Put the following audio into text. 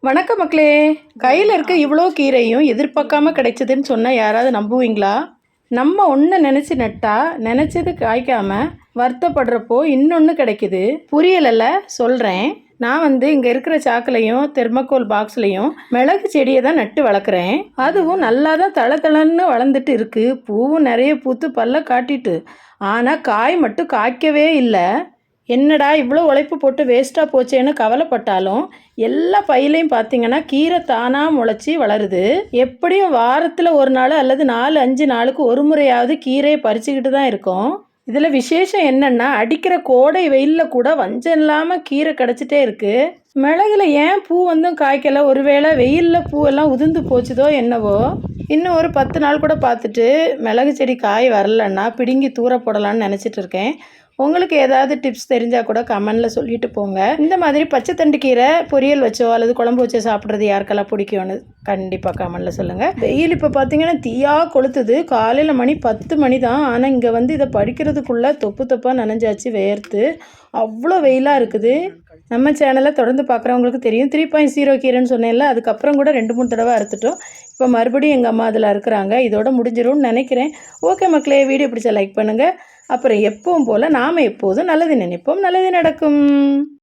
வணக்கம் மக்களே. கையில் இருக்க இவ்வளோ கீரையும் எதிர்பார்க்காம கிடைச்சதுன்னு சொன்னால் யாராவது நம்புவீங்களா? நம்ம ஒன்று நினச்சி நட்டா நினச்சது காய்க்காம வருத்தப்படுறப்போ இன்னொன்று கிடைக்குது. புரியலைல்ல சொல்கிறேன். நான் இங்கே இருக்கிற சாக்குலையும் தெர்மக்கோல் பாக்ஸ்லையும் மிளகு செடியை தான் நட்டு வளர்க்குறேன். அதுவும் நல்லா தான் தளன்னு வளர்ந்துட்டு இருக்குது. பூவும் நிறைய பூத்து பல்ல காட்டிட்டு, ஆனால் காய் மட்டும் காய்க்கவே இல்லை. என்னடா இவ்வளோ உழைப்பு போட்டு வேஸ்ட்டாக போச்சேன்னு கவலைப்பட்டாலும் எல்லா பயிலையும் பார்த்தீங்கன்னா கீரை தானாக முளைச்சி வளருது. எப்படியும் வாரத்தில் ஒரு நாள் அல்லது 4-5 நாளுக்கு ஒரு முறையாவது கீரையை பறிச்சுக்கிட்டு தான் இருக்கோம். இதில் விசேஷம் என்னென்னா, அடிக்கிற கோடை வெயிலில் கூட வஞ்சம் இல்லாமல் கீரை கிடச்சிட்டே இருக்குது. மிளகுல ஏன் பூ காய்க்கலை? ஒருவேளை வெயிலில் பூவெல்லாம் உதிர்ந்து போச்சுதோ என்னவோ. இன்னும் ஒரு 10 நாள் கூட பார்த்துட்டு மிளகு செடி காய் வரலன்னா பிடுங்கி தூர போடலான்னு நினச்சிட்டு இருக்கேன். உங்களுக்கு ஏதாவது டிப்ஸ் தெரிஞ்சால் கூட கமெண்டில் சொல்லிட்டு போங்க. இந்த மாதிரி பச்சை தண்டு கீரை பொரியல் வச்சோ அல்லது குழம்பு வச்சோ சாப்பிட்றது யாருக்கெல்லாம் பிடிக்கும்னு கண்டிப்பாக கமெண்டில் சொல்லுங்கள். வெயில் இப்போ பார்த்தீங்கன்னா தீயாக கொளுத்துது. காலையில் மணி 10 மணி தான். ஆனால் இங்கே இதை படிக்கிறதுக்குள்ளே தொப்பாக நனைஞ்சாச்சு, வேர்த்து அவ்வளோ வெயிலாக இருக்குது. நம்ம சேனலை தொடர்ந்து பார்க்குறவங்களுக்கு தெரியும். 3.0 கீரைன்னு சொன்னேன்ல, அதுக்கப்புறம் கூட 2-3 தடவை அறுத்துட்டோம். இப்போ மறுபடியும் எங்கள் அம்மா அதில் இருக்கிறாங்க. இதோட முடிஞ்சிரும்னு நினைக்கிறேன். ஓகே மக்களே, வீடியோ பிடிச்சா லைக் பண்ணுங்கள். அப்புறம் எப்பவும் போல் நாம் எப்போதும் நல்லது நினைப்போம், நல்லது நடக்கும்.